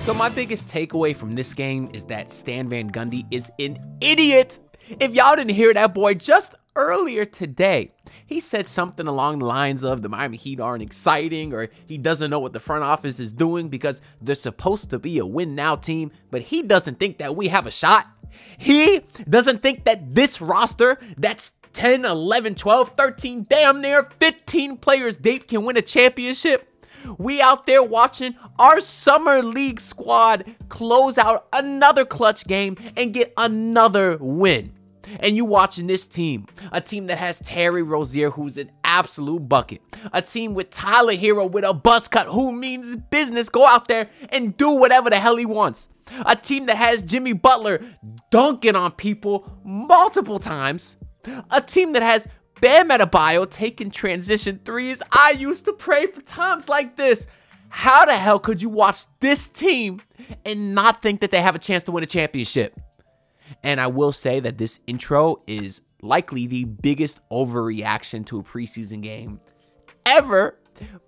So my biggest takeaway from this game is that Stan Van Gundy is an idiot. If y'all didn't hear that boy just earlier today, he said something along the lines of the Miami Heat aren't exciting, or he doesn't know what the front office is doing because they're supposed to be a win now team, but he doesn't think that we have a shot. He doesn't think that this roster that's 10, 11, 12, 13, damn near 15 players deep can win a championship. We out there watching our summer league squad close out another clutch game and get another win. And you watching this team, a team that has Terry Rozier, who's an absolute bucket, a team with Tyler Hero with a buzz cut who means business, go out there and do whatever the hell he wants. A team that has Jimmy Butler dunking on people multiple times. A team that has Bam Adebayo taking transition threes. I used to pray for times like this. How the hell could you watch this team and not think that they have a chance to win a championship? And I will say that this intro is likely the biggest overreaction to a preseason game ever.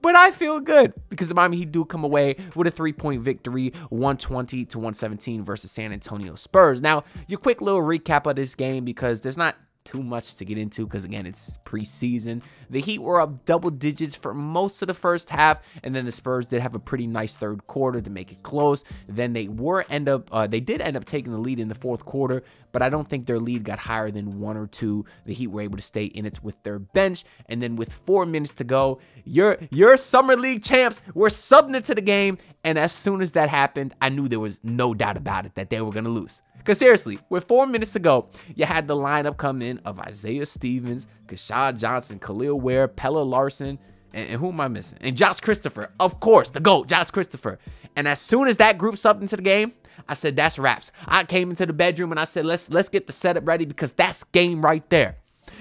But I feel good because the Miami Heat do come away with a 3-point victory, 120-117 versus San Antonio Spurs. Now, your quick little recap of this game, because there's not too much to get into because, again, it's preseason. The Heat were up double digits for most of the first half, and then the Spurs did have a pretty nice third quarter to make it close. Then they did end up taking the lead in the fourth quarter, but I don't think their lead got higher than 1 or 2. The Heat were able to stay in it with their bench, and then with 4 minutes to go, your summer league champs were subbing into the game, and as soon as that happened, I knew there was no doubt about it that they were going to lose. Because seriously, with 4 minutes to go, you had the lineup come in of Isaiah Stevens, Keshad Johnson, Khalil Ware, Pella Larson, and who am I missing? And Josh Christopher, of course, the GOAT, Josh Christopher. And as soon as that group subbed into the game, I said, that's wraps. I came into the bedroom and I said, let's get the setup ready because that's game right there.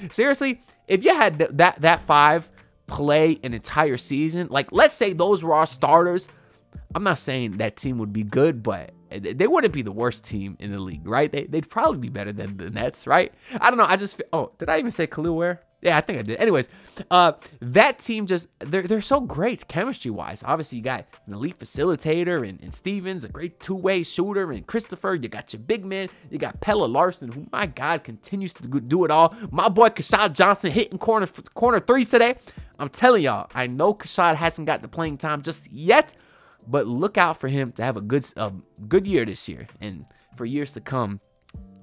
Seriously, if you had that 5 play an entire season, like let's say those were our starters, I'm not saying that team would be good, but they wouldn't be the worst team in the league, right? They'd probably be better than the Nets, right? I don't know. I just feel, oh, did I even say Khalil Ware? Yeah, I think I did. Anyways, that team just, they're so great chemistry-wise. Obviously, you got an elite facilitator and Stevens, a great two-way shooter, and Christopher. You got your big man. You got Pella Larson, who, my God, continues to do it all. My boy Keshad Johnson hitting corner threes today. I'm telling y'all, I know Keshad hasn't got the playing time just yet, but look out for him to have a good year this year, and for years to come.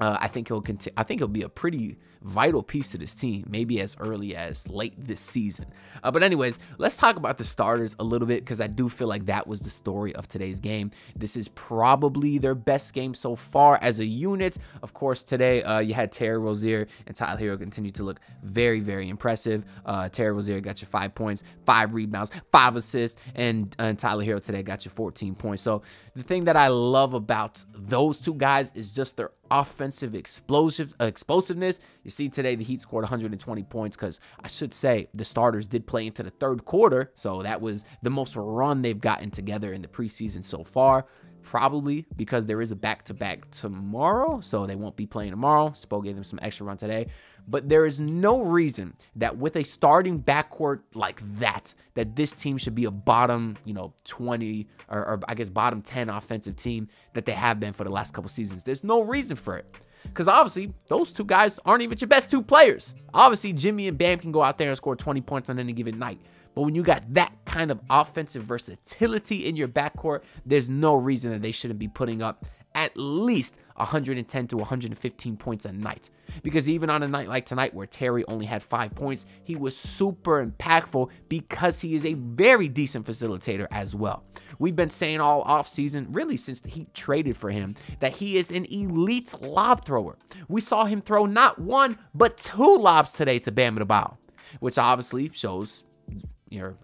I think he'll continue. I think he'll be a pretty vital piece to this team, maybe as early as late this season. But anyways, let's talk about the starters a little bit because I do feel like that was the story of today's game. This is probably their best game so far as a unit. Of course, today you had Terry Rozier and Tyler Hero continue to look very, very impressive. Terry Rozier got you 5 points, 5 rebounds, 5 assists, and Tyler Hero today got you 14 points. So the thing that I love about those two guys is just their offensive explosiveness. You see today the Heat scored 120 points because I should say the starters did play into the third quarter, so that was the most run they've gotten together in the preseason so far. Probably because there is a back-to-back tomorrow, so they won't be playing tomorrow. Spo gave them some extra run today. But there is no reason that with a starting backcourt like that this team should be a bottom, 20 or I guess bottom 10 offensive team that they have been for the last couple seasons. There's no reason for it. Because obviously, those two guys aren't even your best 2 players. Obviously, Jimmy and Bam can go out there and score 20 points on any given night. But when you got that kind of offensive versatility in your backcourt, there's no reason that they shouldn't be putting up at least 110 to 115 points a night. Because even on a night like tonight where Terry only had 5 points, he was super impactful because he is a very decent facilitator as well. We've been saying all offseason, really since the Heat traded for him, that he is an elite lob thrower. We saw him throw not 1, but 2 lobs today to Bam Adebayo, which obviously shows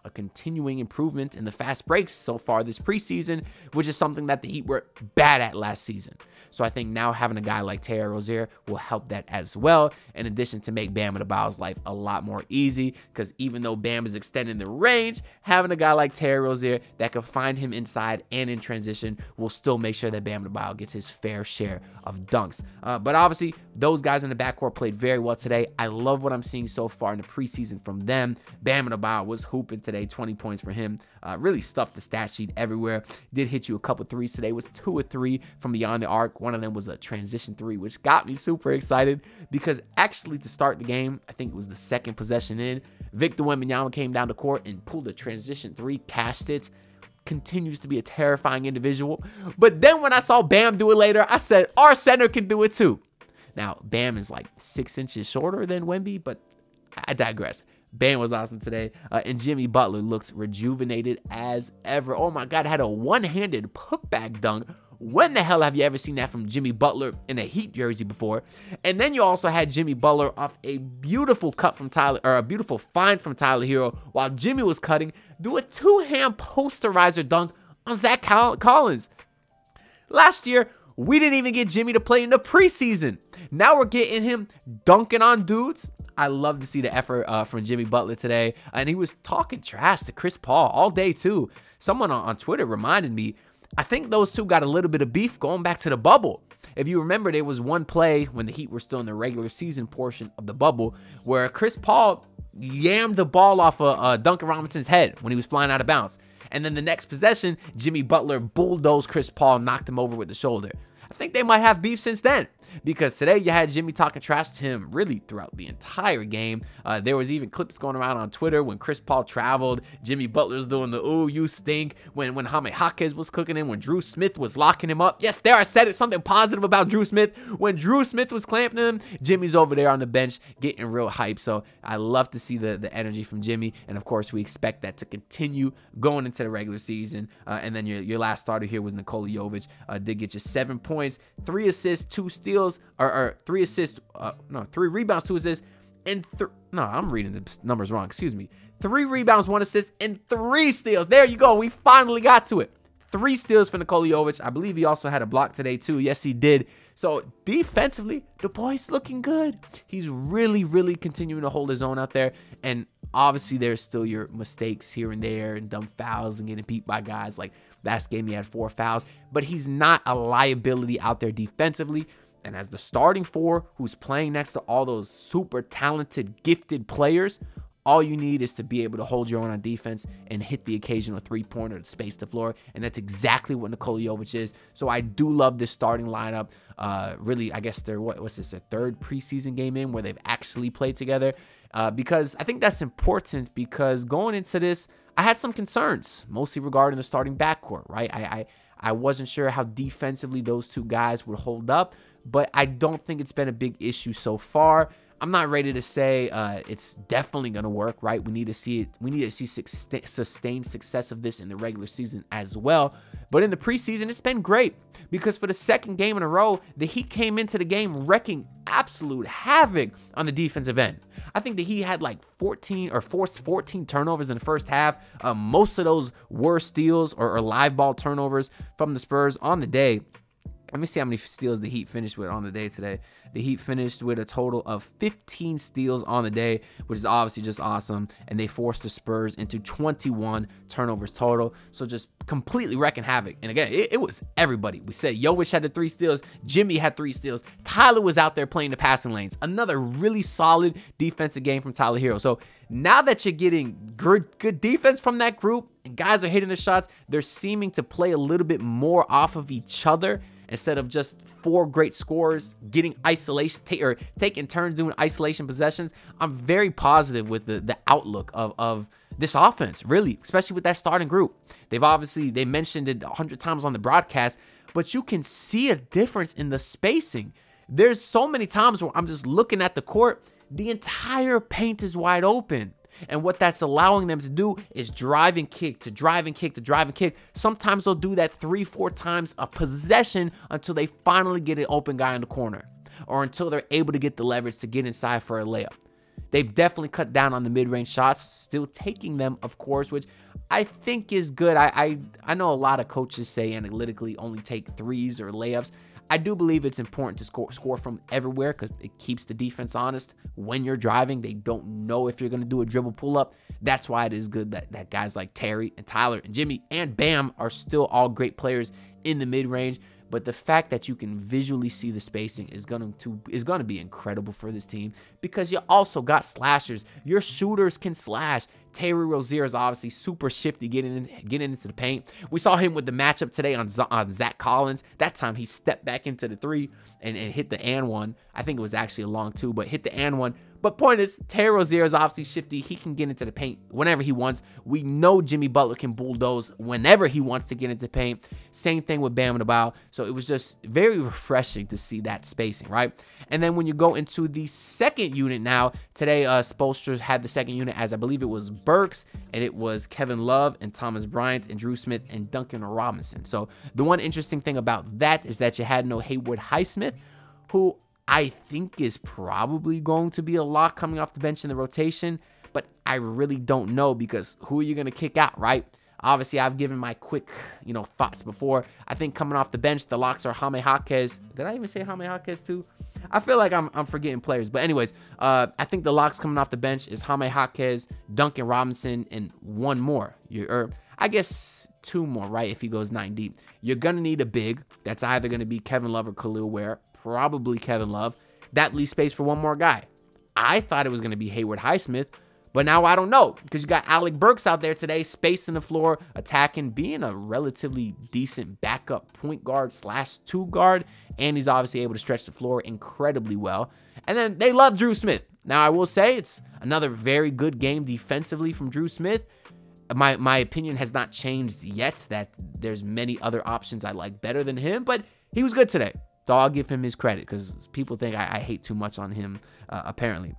a continuing improvement in the fast breaks so far this preseason, which is something that the Heat were bad at last season. So I think now having a guy like Terry Rozier will help that as well, in addition to make Bam Adebayo's life a lot more easy, because even though Bam is extending the range, having a guy like Terry Rozier that can find him inside and in transition will still make sure that Bam Adebayo gets his fair share of dunks. But obviously, those guys in the backcourt played very well today. I love what I'm seeing so far in the preseason from them. Bam Adebayo was hooping today. 20 points for him. Really stuffed the stat sheet everywhere. Did hit you a couple threes today. Was 2 of 3 from beyond the arc. One of them was a transition 3, which got me super excited because actually to start the game, I think it was the second possession in, Victor Wembanyama came down the court and pulled a transition 3, cashed it. Continues to be a terrifying individual. But then when I saw Bam do it later, I said, our center can do it too. Now, Bam is like 6 inches shorter than Wemby, but I digress. Bam was awesome today. And Jimmy Butler looks rejuvenated as ever. Oh my God, had a one-handed putback dunk. When the hell have you ever seen that from Jimmy Butler in a Heat jersey before? And then you also had Jimmy Butler off a beautiful cut from Tyler, or a beautiful find from Tyler Hero, while Jimmy was cutting, do a two-hand posterizer dunk on Zach Collins. Last year, we didn't even get Jimmy to play in the preseason. Now we're getting him dunking on dudes. I love to see the effort from Jimmy Butler today. And he was talking trash to Chris Paul all day too. Someone on Twitter reminded me, I think those two got a little bit of beef going back to the bubble. If you remember, there was one play when the Heat were still in the regular season portion of the bubble where Chris Paul yammed the ball off of Duncan Robinson's head when he was flying out of bounds. And then the next possession, Jimmy Butler bulldozed Chris Paul, knocked him over with the shoulder. I think they might have beef since then. Because today you had Jimmy talking trash to him really throughout the entire game. There was even clips going around on Twitter when Chris Paul traveled. Jimmy Butler's doing the "ooh, you stink" when Jaime Jaquez was cooking him, when Drew Smith was locking him up. Yes, there I said it, something positive about Drew Smith. When Drew Smith was clamping him, Jimmy's over there on the bench getting real hype. So I love to see the energy from Jimmy. And of course, we expect that to continue going into the regular season. And then your last starter here was Nikola Jovic. Did get you 7 points, 3 assists, 2 steals. Or 3 assists, 3 rebounds, 2 assists, and I'm reading the numbers wrong, excuse me. 3 rebounds, 1 assist, and 3 steals. There you go, we finally got to it. 3 steals for Nikola Jovic. I believe he also had a block today too. Yes, he did. So defensively, the boy's looking good. He's really continuing to hold his own out there. And obviously, there's still your mistakes here and there and dumb fouls and getting beat by guys. Like last game, he had 4 fouls. But he's not a liability out there defensively. And as the starting 4 who's playing next to all those super talented, gifted players, all you need is to be able to hold your own on defense and hit the occasional 3-pointer to space the floor. And that's exactly what Nikola Jovic is. So I do love this starting lineup. Really, I guess they're, what's this, a 3rd preseason game in where they've actually played together. Because I think that's important because going into this, I had some concerns, mostly regarding the starting backcourt, right? I wasn't sure how defensively those 2 guys would hold up, but I don't think it's been a big issue so far. I'm not ready to say it's definitely going to work, right? We need to see it. We need to see sustained success of this in the regular season as well. But in the preseason, it's been great because for the 2nd game in a row, the Heat came into the game wrecking absolute havoc on the defensive end. I think that he had like 14 or forced 14 turnovers in the first half. Most of those were steals or live ball turnovers from the Spurs on the day. Let me see how many steals the Heat finished with on the day today. The Heat finished with a total of 15 steals on the day, which is obviously just awesome. And they forced the Spurs into 21 turnovers total. So just completely wrecking havoc. And again, it was everybody. We said Jovic had the 3 steals. Jimmy had 3 steals. Tyler was out there playing the passing lanes. Another really solid defensive game from Tyler Hero. So now that you're getting good defense from that group and guys are hitting the shots, they're seeming to play a little bit more off of each other. Instead of just 4 great scorers getting isolation or taking turns doing isolation possessions, I'm very positive with the outlook of this offense, really, especially with that starting group. They mentioned it 100 times on the broadcast, but you can see a difference in the spacing. There's so many times where I'm just looking at the court, the entire paint is wide open. And what that's allowing them to do is drive and kick to drive and kick to drive and kick. Sometimes they'll do that 3-4 times a possession until they finally get an open guy in the corner or until they're able to get the leverage to get inside for a layup. They've definitely cut down on the mid-range shots, still taking them, of course, which I think is good. I know a lot of coaches say analytically only take 3s or layups. I do believe it's important to score from everywhere because it keeps the defense honest. When you're driving, they don't know if you're going to do a dribble pull-up. That's why it is good that guys like Terry and Tyler and Jimmy and Bam are still all great players in the mid-range. but the fact that you can visually see the spacing is going to be incredible for this team, because you also got slashers. Your shooters can slash. Terry Rozier is obviously super shifty getting into the paint. We saw him with the matchup today on Zach Collins. That time he stepped back into the three and hit the and one. I think it was actually a long two, but hit the and one. But point is, Terry Rozier is obviously shifty. He can get into the paint whenever he wants. We know Jimmy Butler can bulldoze whenever he wants to get into paint. Same thing with Bam Adebayo. So it was just very refreshing to see that spacing, right? And then when you go into the second unit now, today Spoelstra had the second unit as I believe it was Burks, and it was Kevin Love and Thomas Bryant and Drew Smith and Duncan Robinson. So the one interesting thing about that is that you had no Haywood Highsmith, who I think is probably going to be a lock coming off the bench in the rotation, but I really don't know, because who are you going to kick out, right? Obviously, I've given my quick, thoughts before. I think coming off the bench, the locks are Jaime Jaquez. Did I even say Jaime Jaquez too? I feel like I'm forgetting players. But anyways, I think the locks coming off the bench is Jaime Jaquez, Duncan Robinson, and one more. Or I guess two more, right, if he goes 9 deep. You're going to need a big. That's either going to be Kevin Love or Khalil Ware. Probably Kevin Love. That leaves space for one more guy. I thought it was going to be Haywood Highsmith, but now I don't know, because you got Alec Burks out there today, spacing the floor, attacking, being a relatively decent backup point guard / 2 guard, and he's obviously able to stretch the floor incredibly well. And then they love Drew Smith. Now, I will say it's another very good game defensively from Drew Smith. My opinion has not changed yet that there's many other options I like better than him, but he was good today. So I'll give him his credit, because people think I hate too much on him, apparently.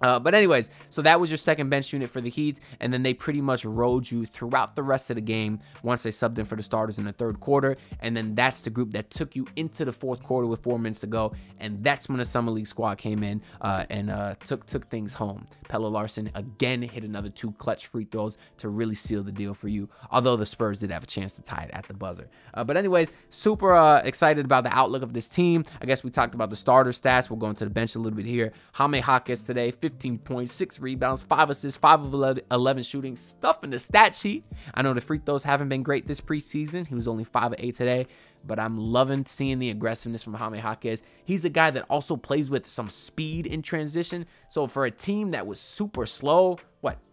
But anyways, so that was your second bench unit for the Heat, and then they pretty much rode you throughout the rest of the game once they subbed in for the starters in the third quarter, and then that's the group that took you into the fourth quarter with 4 minutes to go, and that's when the Summer League squad came in and took things home. Pelle Larsson again hit another 2 clutch free throws to really seal the deal for you, although the Spurs did have a chance to tie it at the buzzer. But anyways, super excited about the outlook of this team. I guess we talked about the starter stats. We'll go into the bench a little bit here. Jaime Jaquez today, 15 points, 6 rebounds, 5 assists, 5 of 11 shooting, stuff in the stat sheet. I know the free throws haven't been great this preseason. He was only 5 of 8 today, but I'm loving seeing the aggressiveness from Jaime Jaquez. He's a guy that also plays with some speed in transition. So for a team that was super slow,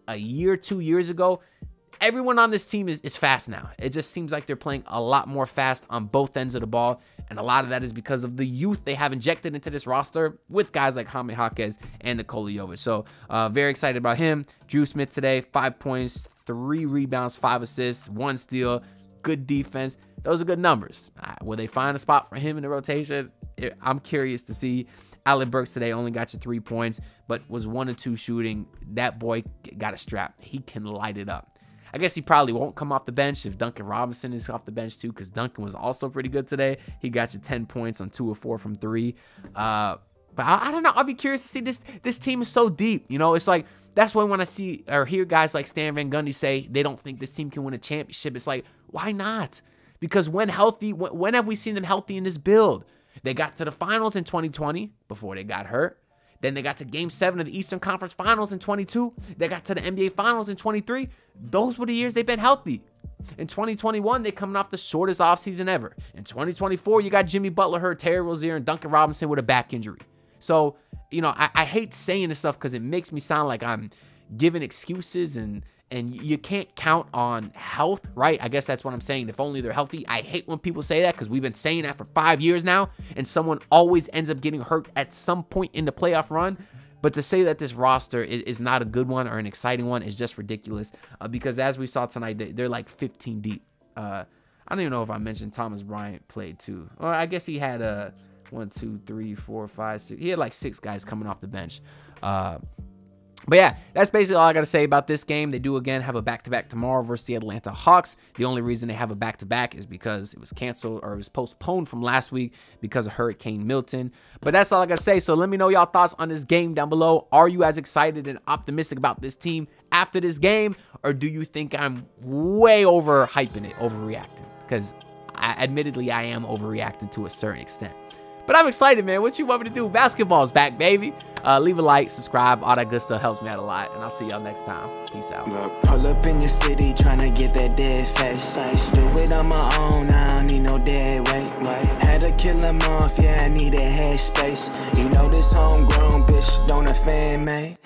a year, 2 years ago, everyone on this team is fast now. It just seems like they're playing a lot more fast on both ends of the ball, and a lot of that is because of the youth they have injected into this roster with guys like Jaime Jaquez and Nikola Jovic. So very excited about him. Drew Smith today, 5 points, 3 rebounds, 5 assists, 1 steal, good defense. Those are good numbers. Will they find a spot for him in the rotation? I'm curious to see. Alec Burks today only got you 3 points, but was 1 of 2 shooting. That boy got a strap. He can light it up. I guess he probably won't come off the bench if Duncan Robinson is off the bench too, because Duncan was also pretty good today. He got you 10 points on 2 of 4 from 3. But I don't know. I'll be curious to see this team is so deep. It's like, that's why when I see or hear guys like Stan Van Gundy say they don't think this team can win a championship, it's like, why not? Because when healthy, when have we seen them healthy in this build? They got to the finals in 2020 before they got hurt. Then they got to Game 7 of the Eastern Conference Finals in 22. They got to the NBA Finals in 23. Those were the years they've been healthy. In 2021, they're coming off the shortest offseason ever. In 2024, you got Jimmy Butler hurt, Terry Rozier, and Duncan Robinson with a back injury. So, I hate saying this stuff because it makes me sound like I'm giving excuses, and you can't count on health, right? I guess that's what I'm saying. If only they're healthy. I hate when people say that because we've been saying that for 5 years now, and someone always ends up getting hurt at some point in the playoff run. But to say that this roster is not a good one or an exciting one is just ridiculous because as we saw tonight, they're like 15 deep. I don't even know if I mentioned Thomas Bryant played too. Or I guess he had 1, 2, 3, 4, 5, 6. He had like 6 guys coming off the bench. But yeah, that's basically all I got to say about this game. They do, again, have a back-to-back tomorrow versus the Atlanta Hawks. The only reason they have a back-to-back is because it was canceled or it was postponed from last week because of Hurricane Milton. But that's all I got to say. So let me know y'all thoughts on this game down below. Are you as excited and optimistic about this team after this game? Or do you think I'm way overhyping it, overreacting? Because admittedly, I am overreacting to a certain extent. But I'm excited, man. What you want me to do? Basketball's back, baby. Leave a like, subscribe, all that good stuff helps me out a lot. And I'll see y'all next time. Peace out. Look, pull up in your city trying to get that dead face. Do it on my own, I don't need no dead weight. Had to kill him off, yeah, I need a head space. You know this homegrown bitch don't offend me.